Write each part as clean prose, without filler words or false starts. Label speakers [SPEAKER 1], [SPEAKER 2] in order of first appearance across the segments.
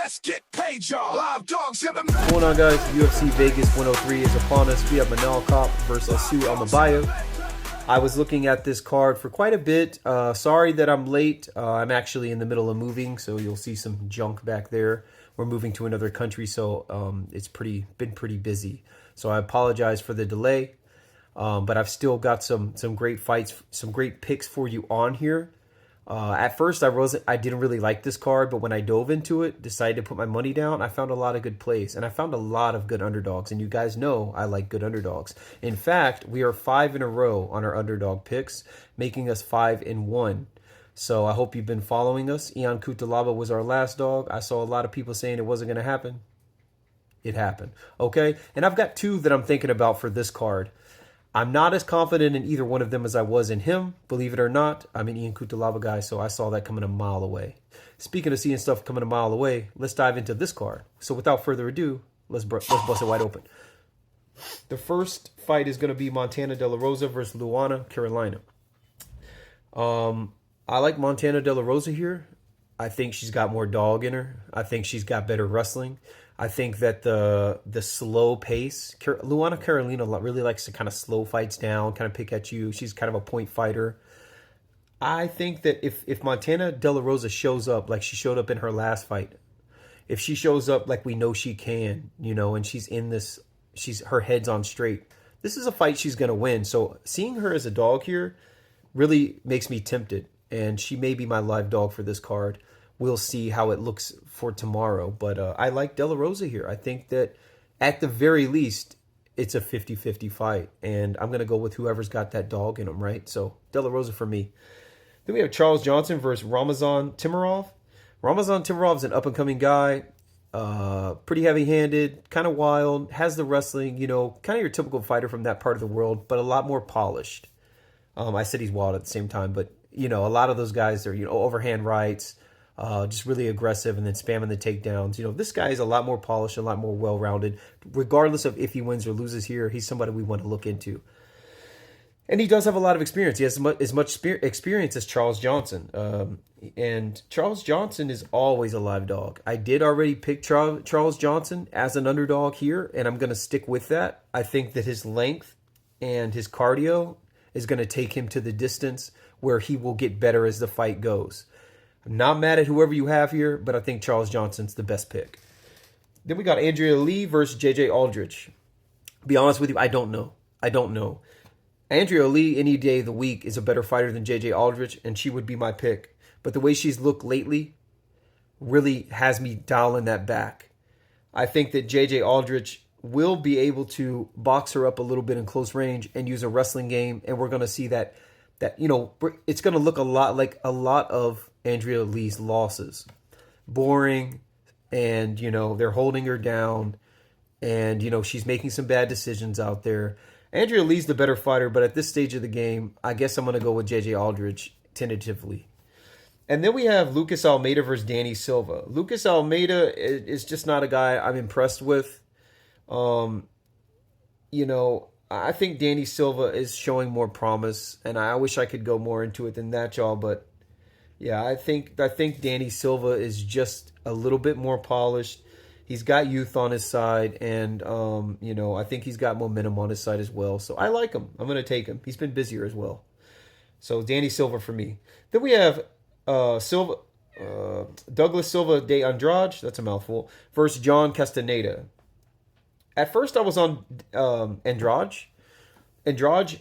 [SPEAKER 1] Let's get paid, y'all. Live dogs in the
[SPEAKER 2] What's going on, guys? UFC Vegas 103 is upon us. We have Kape versus Almabayev. I was looking at this card for quite a bit. Sorry that I'm late. I'm actually in the middle of moving, so you'll see some junk back there. We're moving to another country, so it's been pretty busy. So I apologize for the delay, but I've still got some great fights, some great picks for you on here. At first, I didn't really like this card, but when I dove into it, decided to put my money down, I found a lot of good plays, and I found a lot of good underdogs, and you guys know I like good underdogs. In fact, we are 5 in a row on our underdog picks, making us 5-1. So I hope you've been following us. Ian Kutalaba was our last dog. I saw a lot of people saying it wasn't going to happen. It happened. Okay? And I've got two that I'm thinking about for this card. I'm not as confident in either one of them as I was in him. Believe it or not, I'm an Ian Kutalaba guy, so I saw that coming a mile away. Speaking of seeing stuff coming a mile away, let's dive into this card. So without further ado, let's bust it wide open. The first fight is going to be Montana De La Rosa versus Luana Carolina. I like Montana De La Rosa here. I think she's got more dog in her. I think she's got better wrestling. I think that the slow pace, Luana Carolina really likes to kind of slow fights down, kind of pick at you. She's kind of a point fighter. I think that if Montana De La Rosa shows up like she showed up in her last fight, if she shows up like we know she can, and she's in this, her head's on straight, this is a fight she's going to win. So seeing her as a dog here really makes me tempted, and she may be my live dog for this card. We'll see how it looks for tomorrow. But I like De La Rosa here. I think that at the very least, it's a 50-50 fight. And I'm going to go with whoever's got that dog in them, right? So De La Rosa for me. Then we have Charles Johnson versus Ramazan Timurov. Ramazan Timurov is an up-and-coming guy. Pretty heavy-handed, kind of wild, has the wrestling, kind of your typical fighter from that part of the world, but a lot more polished. I said he's wild at the same time, but, a lot of those guys are, overhand rights, just really aggressive and then spamming the takedowns. This guy is a lot more polished, a lot more well-rounded. Regardless of if he wins or loses here, he's somebody we want to look into. And he does have a lot of experience. He has as much experience as Charles Johnson. And Charles Johnson is always a live dog. I did already pick Charles Johnson as an underdog here, and I'm going to stick with that. I think that his length and his cardio is going to take him to the distance where he will get better as the fight goes. I'm not mad at whoever you have here, but I think Charles Johnson's the best pick. Then we got Andrea Lee versus J.J. Aldrich. Be honest with you, I don't know. Andrea Lee any day of the week is a better fighter than J.J. Aldrich, and she would be my pick. But the way she's looked lately really has me dialing that back. I think that J.J. Aldrich will be able to box her up a little bit in close range and use a wrestling game, and we're going to see that it's going to look a lot like a lot of Andrea Lee's losses. Boring, and, they're holding her down, and, she's making some bad decisions out there. Andrea Lee's the better fighter, but at this stage of the game, I guess I'm going to go with J.J. Aldrich tentatively. And then we have Lucas Almeida versus Danny Silva. Lucas Almeida is just not a guy I'm impressed with. I think Danny Silva is showing more promise, and I wish I could go more into it than that, y'all. But yeah, I think Danny Silva is just a little bit more polished. He's got youth on his side, and I think he's got momentum on his side as well. So I like him. I'm going to take him. He's been busier as well. So Danny Silva for me. Then we have Douglas Silva de Andrade. That's a mouthful. Versus John Castaneda. At first, I was on Andrade. Andrade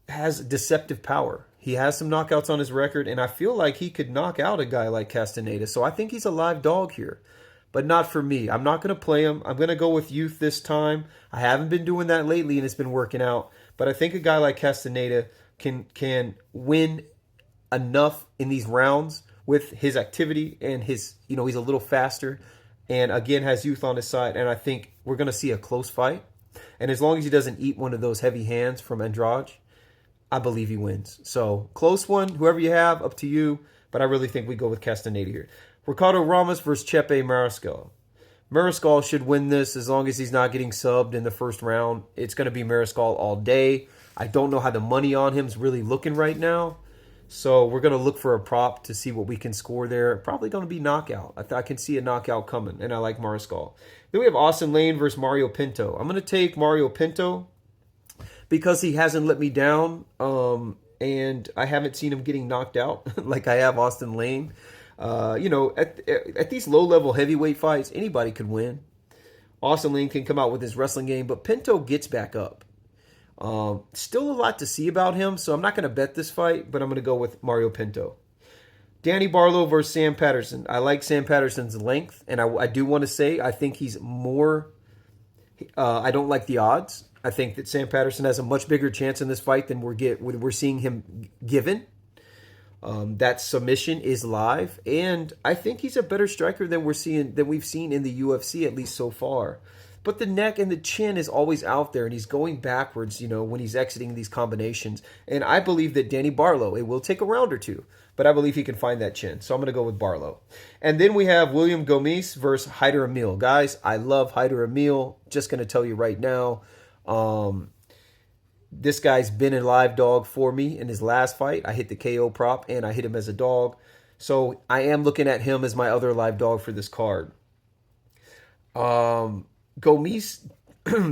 [SPEAKER 2] has deceptive power. He has some knockouts on his record, and I feel like he could knock out a guy like Castaneda. So I think he's a live dog here, but not for me. I'm not going to play him. I'm going to go with youth this time. I haven't been doing that lately, and it's been working out. But I think a guy like Castaneda can win enough in these rounds with his activity and his, he's a little faster. And again, has youth on his side. And I think we're going to see a close fight. And as long as he doesn't eat one of those heavy hands from Andrade, I believe he wins. So close one, whoever you have, up to you. But I really think we go with Castaneda here. Ricardo Ramos versus Chepe Mariscal. Mariscal should win this as long as he's not getting subbed in the first round. It's going to be Mariscal all day. I don't know how the money on him is really looking right now. So we're going to look for a prop to see what we can score there. Probably going to be knockout. I can see a knockout coming, and I like Mariscal. Then we have Austin Lane versus Mario Pinto. I'm going to take Mario Pinto because he hasn't let me down, and I haven't seen him getting knocked out like I have Austin Lane. At these low-level heavyweight fights, anybody could win. Austin Lane can come out with his wrestling game, but Pinto gets back up. Still a lot to see about him, so I'm not going to bet this fight, but I'm going to go with Mario Pinto. Danny Barlow versus Sam Patterson. I like Sam Patterson's length, and I do want to say I think he's more... I don't like the odds. I think that Sam Patterson has a much bigger chance in this fight than we're seeing him given. That submission is live, and I think he's a better striker than we've seen in the UFC, at least so far. But the neck and the chin is always out there, and he's going backwards, when he's exiting these combinations. And I believe that Danny Barlow, it will take a round or two, but I believe he can find that chin. So I'm going to go with Barlow. And then we have William Gomis versus Haider Emil. Guys, I love Haider Emil. Just going to tell you right now, this guy's been a live dog for me in his last fight. I hit the KO prop, and I hit him as a dog. So I am looking at him as my other live dog for this card. Gomis,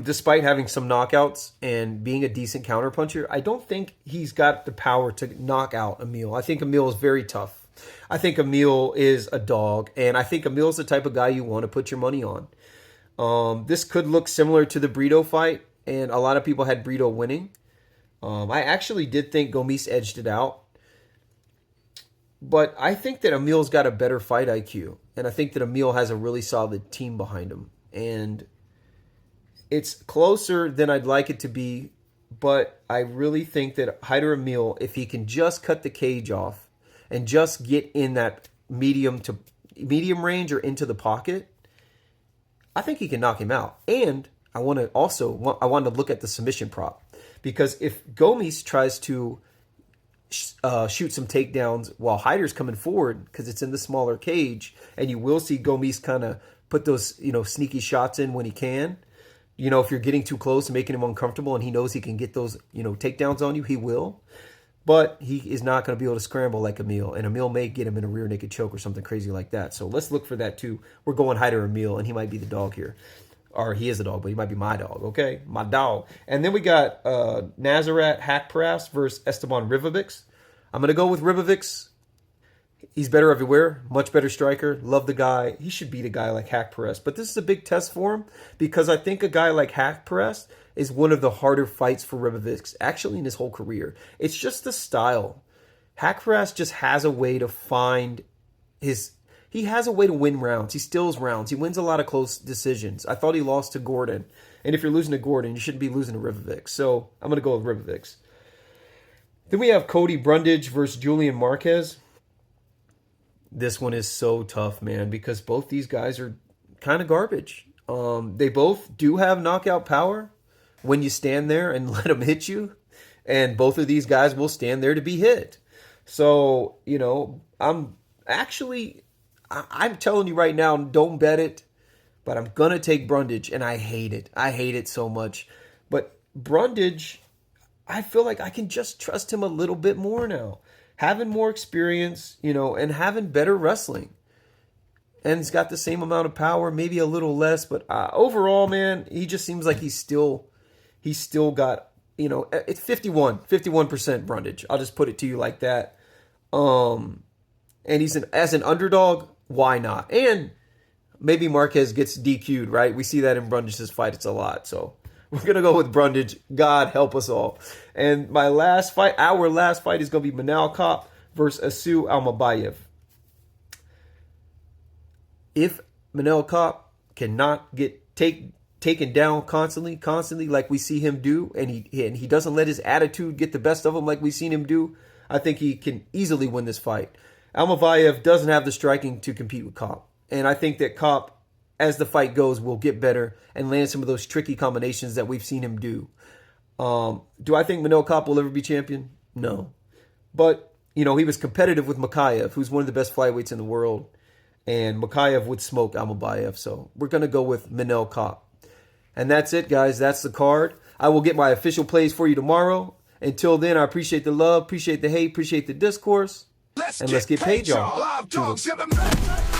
[SPEAKER 2] despite having some knockouts and being a decent counterpuncher, I don't think he's got the power to knock out Emil. I think Emil is very tough. I think Emil is a dog, and I think Emil is the type of guy you want to put your money on. This could look similar to the Brito fight, and a lot of people had Brito winning. I actually did think Gomis edged it out. But I think that Emil's got a better fight IQ, and I think that Emil has a really solid team behind him. And it's closer than I'd like it to be, but I really think that Haider Emil, if he can just cut the cage off and just get in that medium range or into the pocket, I think he can knock him out. And I want to look at the submission prop, because if Gomis tries to shoot some takedowns while Haider's coming forward, because it's in the smaller cage, and you will see Gomis kind of put those sneaky shots in when he can. If you're getting too close and making him uncomfortable, and he knows he can get those takedowns on you, he will. But he is not going to be able to scramble like Emil, and Emil may get him in a rear naked choke or something crazy like that. So let's look for that too. We're going Haider Emil, and he might be the dog here. Or he is the dog, but he might be my dog, okay? My dog. And then we got Nazarat Hakparas versus Esteban Ribovics. I'm going to go with Ribovics. He's better everywhere, much better striker. Love the guy. He should beat a guy like Hakparas. But this is a big test for him, because I think a guy like Hakparas is one of the harder fights for Ribovics, actually in his whole career. It's just the style. Hakparas just has a way to find his... He has a way to win rounds. He steals rounds. He wins a lot of close decisions. I thought he lost to Gordon. And if you're losing to Gordon, you shouldn't be losing to Ribovics. So I'm going to go with Ribovics. Then we have Cody Brundage versus Julian Marquez. This one is so tough, man, because both these guys are kind of garbage. They both do have knockout power when you stand there and let them hit you. And both of these guys will stand there to be hit. So, I'm telling you right now, don't bet it, but I'm going to take Brundage, and I hate it. I hate it so much. But Brundage, I feel like I can just trust him a little bit more now. Having more experience, and having better wrestling. And he's got the same amount of power, maybe a little less, but overall, man, he just seems like he's still got, it's 51% Brundage. I'll just put it to you like that. And he's as an underdog, why not? And maybe Marquez gets DQ'd, right? We see that in Brundage's fight. It's a lot. So we're going to go with Brundage. God help us all. And our last fight is going to be Manal Kape versus Asu Almabayev. If Manal Kape cannot get taken down constantly like we see him do, and he doesn't let his attitude get the best of him like we've seen him do, I think he can easily win this fight. Almabayev doesn't have the striking to compete with Kape. And I think that Kape, as the fight goes, will get better and land some of those tricky combinations that we've seen him do. Do I think Manel Kape will ever be champion? No. But, he was competitive with Makayev, who's one of the best flyweights in the world. And Makayev would smoke Almabayev. So we're going to go with Manel Kape. And that's it, guys. That's the card. I will get my official plays for you tomorrow. Until then, I appreciate the love, appreciate the hate, appreciate the discourse. And let's get paid, y'all.
[SPEAKER 1] Live dogs in the